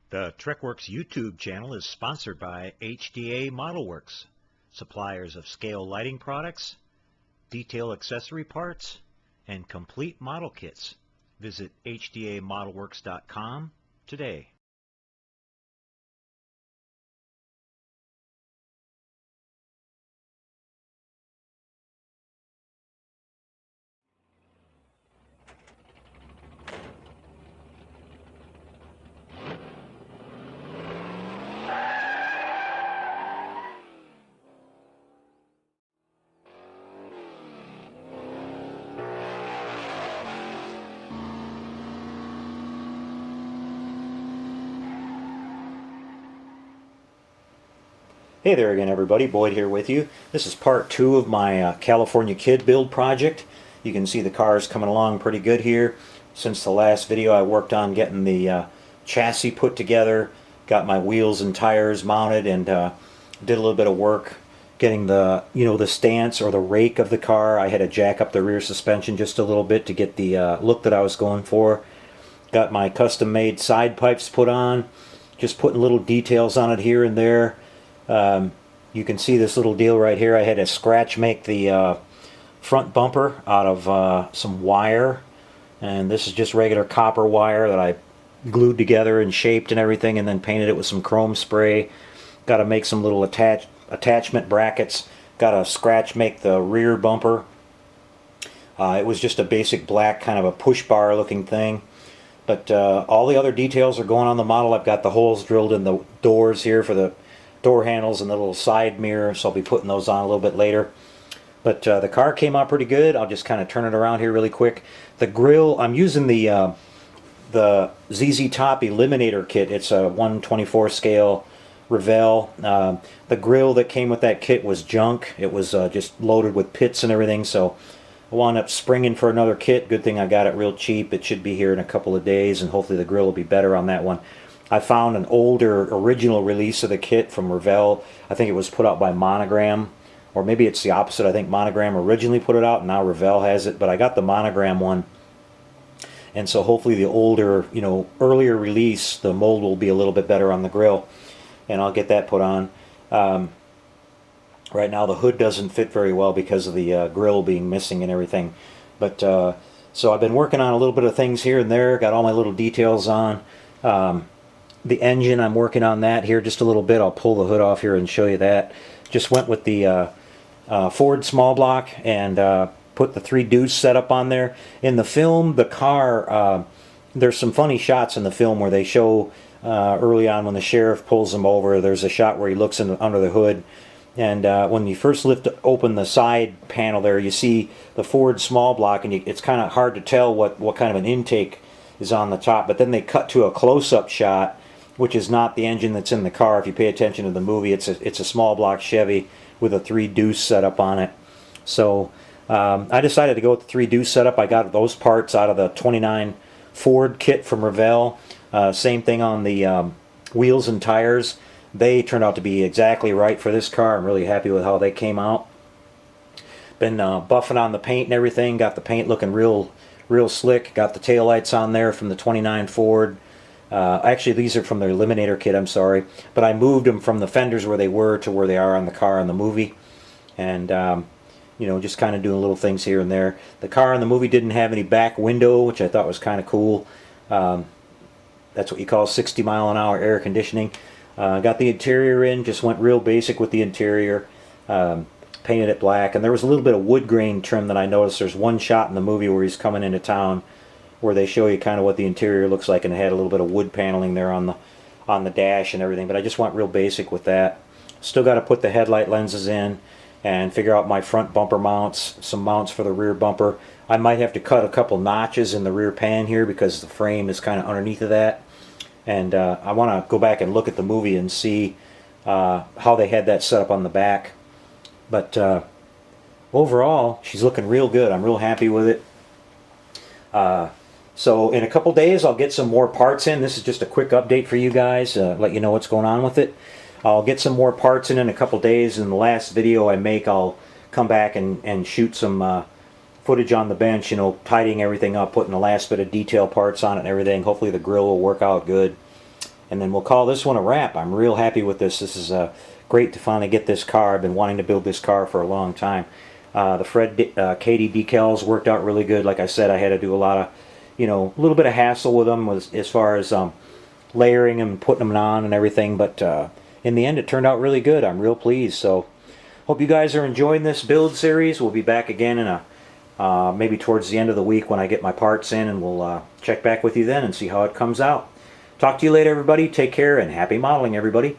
The TrekWorks YouTube channel is sponsored by HDA ModelWorks, suppliers of scale lighting products, detail accessory parts, and complete model kits. Visit HDAModelWorks.com today. Hey there again, everybody. Boyd here with you. This is part 2 of my California Kid build project. You can see the cars coming along pretty good here. Since the last video, I worked on getting the chassis put together, got my wheels and tires mounted, and did a little bit of work getting the the stance or the rake of the car. I had to jack up the rear suspension just a little bit to get the look that I was going for. Got my custom-made side pipes put on, just putting little details on it here and there. You can see this little deal right here. I had to scratch make the front bumper out of some wire, and this is just regular copper wire that I glued together and shaped and everything, and then painted it with some chrome spray. Got to make some little attachment brackets. Got to scratch make the rear bumper. It was just a basic black kind of a push bar looking thing, but all the other details are going on the model. I've got the holes drilled in the doors here for the door handles and the little side mirror, so I'll be putting those on a little bit later. But the car came out pretty good. I'll just kind of turn it around here really quick. The grill, I'm using the ZZ Top Eliminator kit. It's a 1/24 scale Revell. The grill that came with that kit was junk. It was just loaded with pits and everything, so I wound up springing for another kit. Good thing I got it real cheap. It should be here in a couple of days, and hopefully the grill will be better on that one. I found an older original release of the kit from Revell. I think it was put out by Monogram, or maybe it's the opposite. I think Monogram originally put it out, and now Revell has it, but I got the Monogram one. And so hopefully the older, earlier release, the mold will be a little bit better on the grill, and I'll get that put on. Right now the hood doesn't fit very well because of the grill being missing and everything. But so I've been working on a little bit of things here and there, got all my little details on. The engine, I'm working on that here just a little bit. I'll pull the hood off here and show you that. Just went with the Ford small block and put the 3 deuce setup on there. In the film, the car, there's some funny shots in the film where they show early on when the sheriff pulls him over. There's a shot where he looks under the hood, and when you first lift open the side panel there, you see the Ford small block, and it's kind of hard to tell what kind of an intake is on the top. But then they cut to a close-up shot, which is not the engine that's in the car. If you pay attention to the movie, it's a small block Chevy with a 3 deuce setup on it. So I decided to go with the 3 deuce setup. I got those parts out of the 29 Ford kit from Revell. Same thing on the wheels and tires. They turned out to be exactly right for this car. I'm really happy with how they came out. Been buffing on the paint and everything. Got the paint looking real slick. Got the taillights on there from the 29 Ford. Actually, these are from the Eliminator kit, I'm sorry. But I moved them from the fenders where they were to where they are on the car in the movie. And, just kind of doing little things here and there. The car in the movie didn't have any back window, which I thought was kind of cool. That's what you call 60-mile-an-hour air conditioning. Got the interior in, just went real basic with the interior. Painted it black. And there was a little bit of wood grain trim that I noticed. There's one shot in the movie where he's coming into town, where they show you kind of what the interior looks like, and it had a little bit of wood paneling there on the dash and everything, but I just went real basic with that. Still got to put the headlight lenses in and figure out my front bumper mounts, some mounts for the rear bumper. I might have to cut a couple notches in the rear pan here because the frame is kind of underneath of that, and I want to go back and look at the movie and see how they had that set up on the back. But overall, she's looking real good. I'm real happy with it. So in a couple days I'll get some more parts in. This is just a quick update for you guys, let you know what's going on with it. I'll get some more parts in a couple days. In the last video I make, I'll come back and shoot some footage on the bench, you know, tidying everything up, putting the last bit of detail parts on it and everything. Hopefully the grill will work out good. And then we'll call this one a wrap. I'm real happy with this. This is great to finally get this car. I've been wanting to build this car for a long time. The Fred Katie decals worked out really good. Like I said, I had to do a lot of, you know, a little bit of hassle with them as far as layering them and putting them on and everything. But in the end, it turned out really good. I'm real pleased. So hope you guys are enjoying this build series. We'll be back again in maybe towards the end of the week when I get my parts in, and we'll check back with you then and see how it comes out. Talk to you later, everybody. Take care, and happy modeling, everybody.